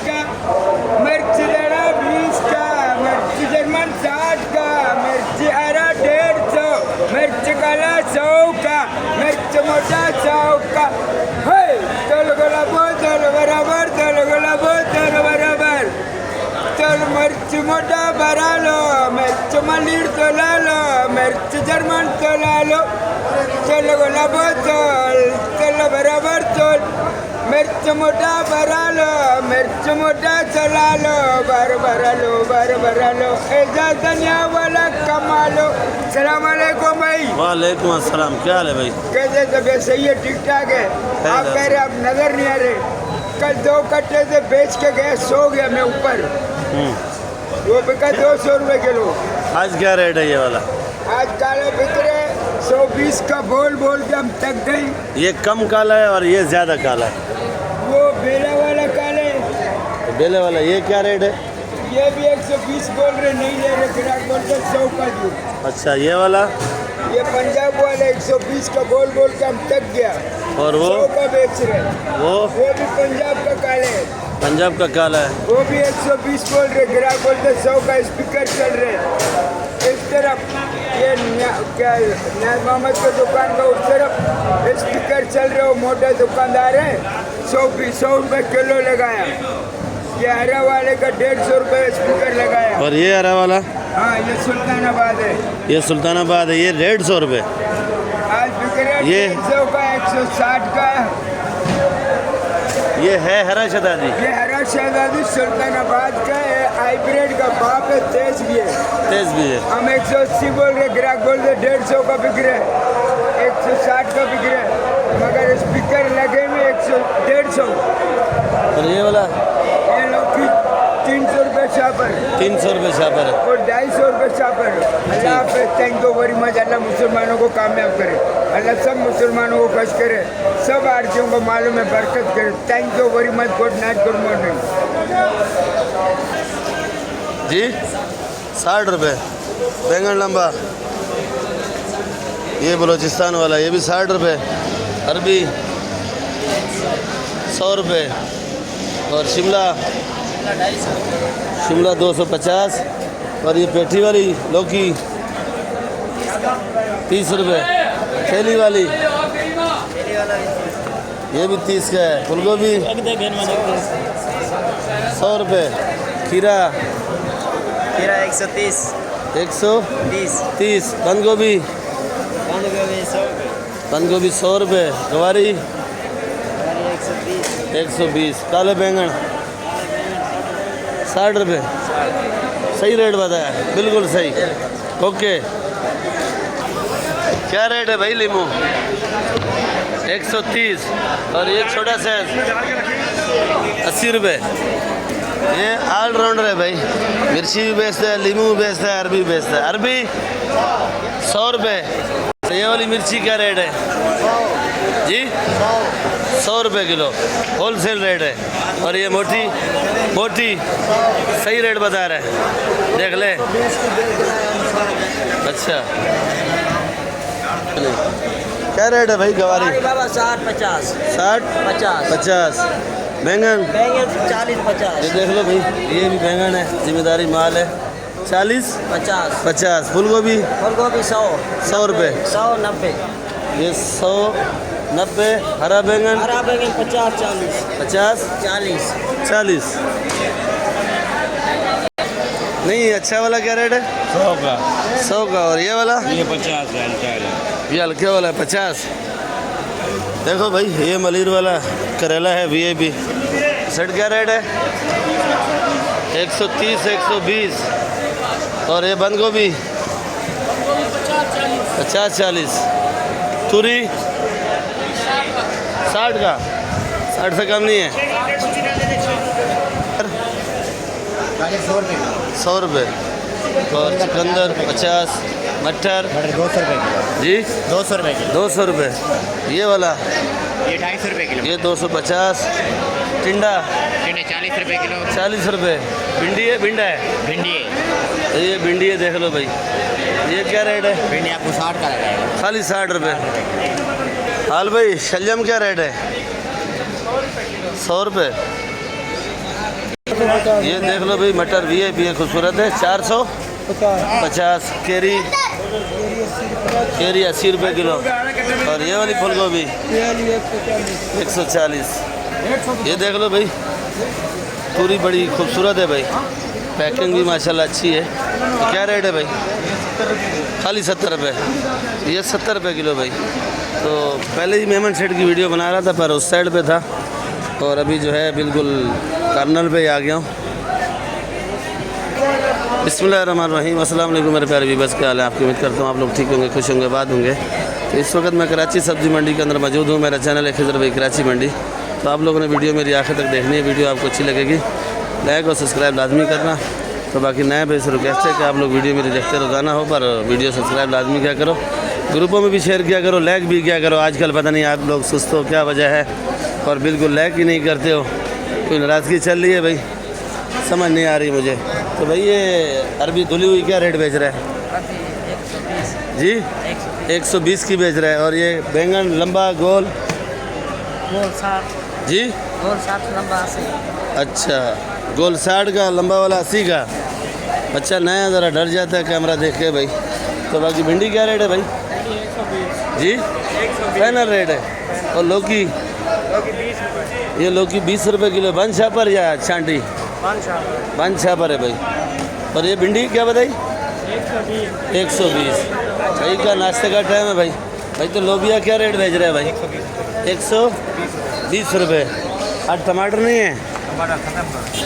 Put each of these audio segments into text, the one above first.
का, मिर्च लेना 20 का, मिर्च जर्मन 60 का, मिर्च हरा 150, मिर्च काला 100 का, मिर्च मोटा 100 का। हे चल गोला बोतल बराबर, चल गोला बोतल बराबर, चल मिर्च मोटा भरा लो, मिर्च मलिर तोला लो, मिर्च जर्मन तोला लो, चल गोला बोतल चल बराबर तोल, मिर्च मोटा भरा लो, मिर्च मोटा चला लो, भरा लो, ऐसा धनिया वाला कमा लो। सलाम अलैकुम भाई। वालेकुम अस्सलाम, क्या हाल है भाई? कैसे तबीयत सही है? ठीक ठाक है। आप कह रहे आप नजर नहीं आ रहे। कल 2 कट्टे से बेच के गए, सो गया मैं ऊपर। वो बिका 200 रुपए किलो। आज क्या रेट है ये वाला? आज काले बिक रहे 120 का, बोल बोल के हम थक गए। ये कम काला है और ये ज़्यादा काला है। वो बेला वाला काले, तो बेले वाला ये क्या रेट है? ये भी 120 बोल रहे, नहीं ले रहे, ग्राहक बोलते 100 का दूँ। अच्छा, ये वाला? ये पंजाब वाला 120 का बोल बोल के हम थक गया। और वो 100 का बेच रहे। वो भी पंजाब का काले है, पंजाब का काला है। वो भी 120 बोल रहे, ग्राहक बोलते 100 का। स्पीकर चल रहे इस तरफ, ये क्या न्याज मोहम्मद की दुकान का उस तरफ स्पीकर चल रहे हो, मोटे दुकानदार है। 100 रुपये किलो लगाया। ये हरा वाले का 150 रुपये स्पीकर लगाया। और ये हरा वाला? हाँ, ये सुल्तानाबाद है। ये सुल्तानाबाद है, ये 150 रुपये। आज बिक रहे 150 का, 160 का। ये है हरा शहजादी? ये हरा शहजादी सुल्तानाबाद का है, हाइब्रिड का बाप है, तेज भी है। तेज भी है। हम 180 बोल रहे, ग्राहक बोल रहे 150 का बिक रहे, 160 का बिक रहे, मगर स्पीकर लगे में 150। और ये वाला? ये लोग की 300 रुपये छापर, 300 रुपये छापर है। और 250 रुपये छापर। अल्लाह हाफ़िज़, थैंक यू वेरी मच। अल्लाह मुसलमानों को कामयाब करे, अल्लाह सब मुसलमानों को खुश करे, सब आरतियों को मालूम में बरकत करे। Thank you very much. Good night, good morning ji. 60 रुपये बैंगन लंबा, ये बलोचिस्तान वाला, ये भी 60 रुपये। अरबी 100 रुपये। और शिमला 250। और ये पेठी वाली लौकी 30 रुपये। थैली वाली ये भी 30 का है। फूलगोभी 100 रुपये। खीरा 130। 130। बंद गोभी 100 रुपये। गवारी 120। काले बैंगन 60 रुपये। सही रेट बताया, बिल्कुल सही। ओके। क्या रेट है भाई? लीमू 130। और ये छोटा साइज 80 रुपये। ये ऑलराउंडर है भाई, मिर्ची भी बेचता है, लीमू भी बेचता है, अरबी भी बेचता है। अरबी 100 रुपये। ये वाली मिर्ची क्या रेट है जी? 100 रुपये किलो, होलसेल रेट है। और ये मोटी सही रेट बता रहा है, देख ले। अच्छा, क्या रेट है भाई गवारी? बाबा 60 50। 60 50। बैंगन 40 ये देख लो भाई, ये भी बैंगन है, जिम्मेदारी माल है। 40 50। फूलगोभी 100 रुपये। 190। ये 190। हरा बैंगन 50 40। नहीं, अच्छा वाला क्या रेट है? 100 का। और ये वाला? ये 50 है। ये हल्के वाला है 50। देखो भाई, ये मलिर वाला करेला है VIP। सेट क्या रेट है? 130 120। और ये बंद गोभी 50 40। तुरी 60 का, 60 से कम नहीं है। 100 रुपये। और चुकंदर 50। मटर 200 रुपये जी 200 रुपये किलो। 200 रुपये। ये वाला ये 250 रुपये किलो। ये 250। टिंडा 40 रुपये किलो। 40 रुपये। भिंडी है, भिंडा है, भिंडी है। ये भिंडी है, देख लो भाई। ये क्या रेट है? भिंडी आपको 60 का लगाएगा। खाली 60 रुपये। हाल भाई, शलजम क्या रेट है? 100 रुपये। ये देख लो भाई मटर VIP है, खूबसूरत है। 450 केरी 80 रुपये किलो। और ये वाली फूल गोभी 140। ये देख लो भाई पूरी बड़ी खूबसूरत है भाई, पैकिंग भी माशाल्लाह अच्छी है। तो क्या रेट है भाई? खाली 70 रुपये। ये 70 रुपये किलो भाई। तो पहले ही मेमन सेठ की वीडियो बना रहा था पर उस साइड पे था, और अभी जो है बिल्कुल कर्नल पे आ गया हूँ। बिस्मिल्लाहिर्रहमानिर्रहीम। अस्सलाम वालेकुम मेरे प्यारे व्यूअर्स, क्या हाल है? आपकी उम्मीद करता हूँ आप लोग ठीक होंगे, खुश होंगे, बात होंगे। तो इस वक्त मैं कराची सब्ज़ी मंडी के अंदर मौजूद हूँ। मेरा चैनल है खिज़र भाई कराची मंडी। तो आप लोगों ने वीडियो मेरी आखिर तक देखनी है। वीडियो आपको अच्छी लगेगी लाइक और सब्सक्राइब लाजमी करना। तो बाकी नए भाई से रिक्वेस्ट है कि आप लोग वीडियो मेरी देखते रोज़ाना हो, पर वीडियो सब्सक्राइब लाजमी क्या करो, ग्रुपों में भी शेयर किया करो, लाइक भी किया करो। आजकल पता नहीं आप लोग सुस्त हो, क्या वजह है, और बिल्कुल लाइक ही नहीं करते हो। कोई नाराज़गी चल रही है भाई, समझ नहीं आ रही मुझे। तो भाई ये अरबी धुली हुई क्या रेट बेच रहा है जी? 120 की बेच रहा है। और ये बैंगन लंबा गोल 60 जी? गोल 60 लंबा 80। अच्छा, गोल 60 का, लंबा वाला 80 का। अच्छा, नया ज़रा डर जाता है कैमरा देख के भाई। तो बाकी भिंडी क्या रेट है भाई जी? फाइनल रेट है। और लौकी ये लौकी 20 रुपये किलो। बंद छापर या छांटी? बंद छापर है भाई। और ये भिंडी क्या बताई? 120। भाई का नाश्ते का टाइम है भाई। भाई तो लोबिया क्या रेट बेच रहा है भाई? 120 रुपये। आज टमाटर नहीं है?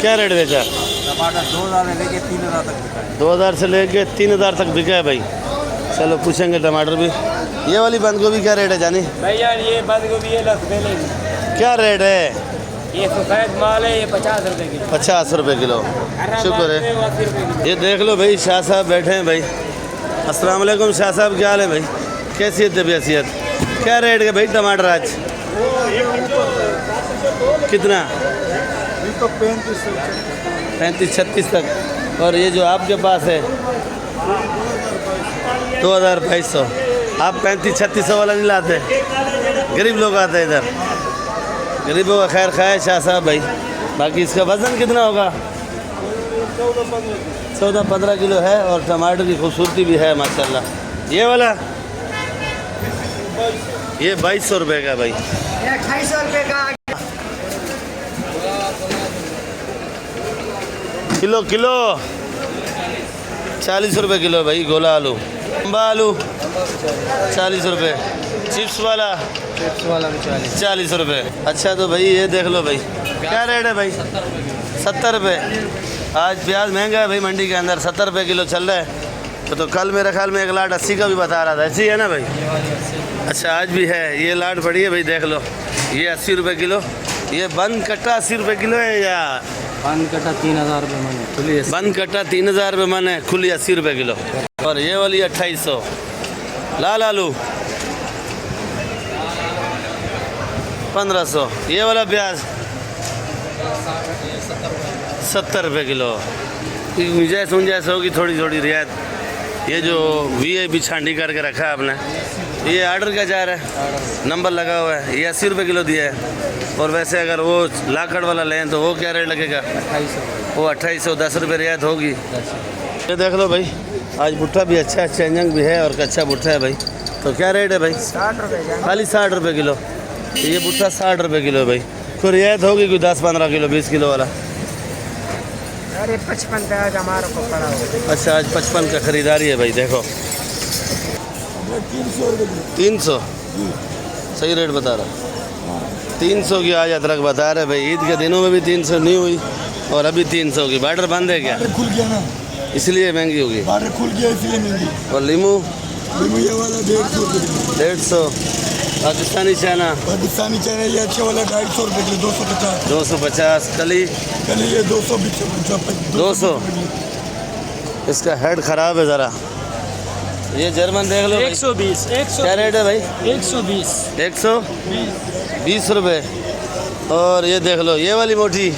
क्या रेट बेचा? टमाटर 2000 से लेके 3000 तक बिका है। 2000 से लेके 3000 तक बिका है भाई। चलो पूछेंगे टमाटर भी। ये वाली बंद गोभी क्या रेट है जानी? भाई यार ये बंद गोभी है क्या रेट है? ये सफेद माल है, ये 50 रुपये किलो। 50 रुपये किलो। शुक्र है। ये देख लो भाई शाह साहब बैठे हैं भाई। अस्सलाम वालेकुम शाह साहब, क्या हाल है भाई? कैसी है तबीयत? क्या रेट है भाई टमाटर आज? कितना? 35-36 तक। और ये जो आपके पास है 2200। आप 3500-3600 वाला नहीं लाते? गरीब लोग आते हैं इधर, गरीबों का खैर खाए शाह साहब भाई। बाकी इसका वज़न कितना होगा? 14-15 किलो है। और टमाटर की खूबसूरती भी है माशाल्लाह। ये वाला ये 2200 रुपये का भाई। 2800 रुपये का। किलो 40 रुपये किलो भाई। गोला आलू, लंबा आलू 40 रुपये। चिप्स वाला भी 40 रुपये। अच्छा तो भाई ये देख लो भाई क्या रेट है भाई? 70 रुपये। आज प्याज महंगा है भाई मंडी के अंदर, 70 रुपये किलो चल रहा है। तो कल मेरे ख्याल में एक लाट 80 का भी बता रहा था, ऐसी है ना भाई? अच्छा आज भी है। ये लाट पड़ी है भाई, देख लो ये 80 रुपये किलो। ये बंद कट्टा 80 रुपये किलो है या बंद कट्टा 3000 रुपये मन है, खुली बंद कट्टा 3000 रुपये मन है, खुली 80 रुपये किलो। और ये वाली 2800। लाल आलू 1500। ये वाला प्याज 70 रुपये किलो। गुंजाइश होगी थोड़ी थोड़ी रियायत। ये जो VIP छांडी करके रखा है आपने, ये आर्डर क्या जा रहा है? नंबर लगा हुआ है। ये 80 रुपये किलो दिया है। और वैसे अगर वो लाकड़ वाला लें तो वो क्या रेट लगेगा? 2800। वो 2800, 10 रुपये रियायत होगी। ये देख लो भाई आज भुट्टा भी अच्छा है, चेंजंग भी है और कच्चा भुट्टा है भाई। तो क्या रेट है भाई? 60 रुपये। खाली 60 रुपये किलो। ये भुट्टा 60 रुपये किलो है भाई। कोई रियायत होगी कोई 10-15 किलो 20 किलो वाला? अरे 55 का आज हमारे को पड़ा हो। अच्छा आज 55 का खरीदारी है भाई। देखो 300 सही रेट बता रहा। 300 की आज अदरक बता रहे भाई। ईद के दिनों में भी 300 नहीं हुई और अभी 300 की। बार्डर बंद है क्या? खुल गया ना, इसलिए महंगी होगी। बार्डर खुल गया इसलिए महंगी। और लीमू ये वाला 150 रुपये। 150। पाकिस्तानी चाना पाकिस्तानी चाइना ये अच्छा वाला 250 रुपये किलो। 250। 250। कली ये 200। इसका हेड ख़राब है ज़रा। ये जर्मन देख लो 120। क्या रेट है भाई? 120। 120 रुपये। और ये देख लो ये वाली मोटी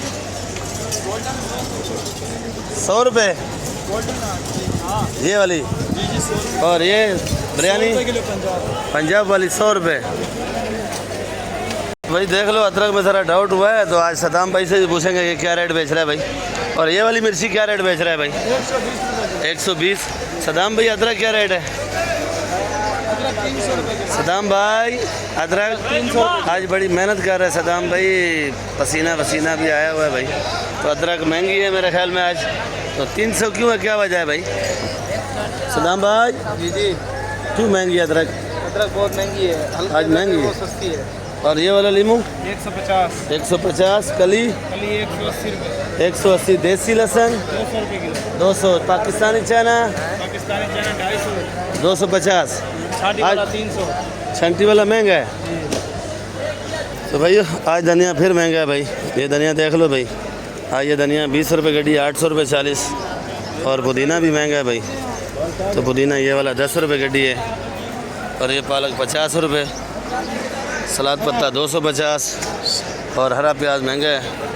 100 रुपये। ये वाली। और ये बिरयानी पंजाब वाली 100 रुपये। भाई देख लो, अदरक में ज़रा डाउट हुआ है तो आज सदाम भाई से भी पूछेंगे कि क्या रेट बेच रहा है भाई। और ये वाली मिर्ची क्या रेट बेच रहा है भाई? 120। सदाम भाई अदरक क्या रेट है? सदाम भाई अदरक आज बड़ी मेहनत कर रहे हैं सदाम भाई, पसीना वसीना भी आया हुआ है भाई। तो अदरक महंगी है मेरे ख्याल में आज। तो 300 क्यों है, क्या वजह है भाई? सदाम भाई जी जी, क्यों महंगी है अदरक? अदरक बहुत महंगी है, आज महंगी है। सस्ती है। और ये वाला लीमू 150, 150, कली 180 रुपये, 180, देसी लहसुन 200 रुपये किलो, 200, पाकिस्तानी चना पाकिस्तानी चना 250, 250, छाटी वाला 300। छंटी वाला महंगा है। तो भाई आज धनिया फिर महंगा है भाई। ये धनिया देख लो भाई, आज ये धनिया 20 रुपये गड्डी, 800 रुपये 40। और पुदीना भी महंगा है भाई। तो पुदीना ये वाला 10 रुपये गड्डी है। और ये पालक 50 रुपये, सलाद पत्ता 250 और हरा प्याज महंगा है।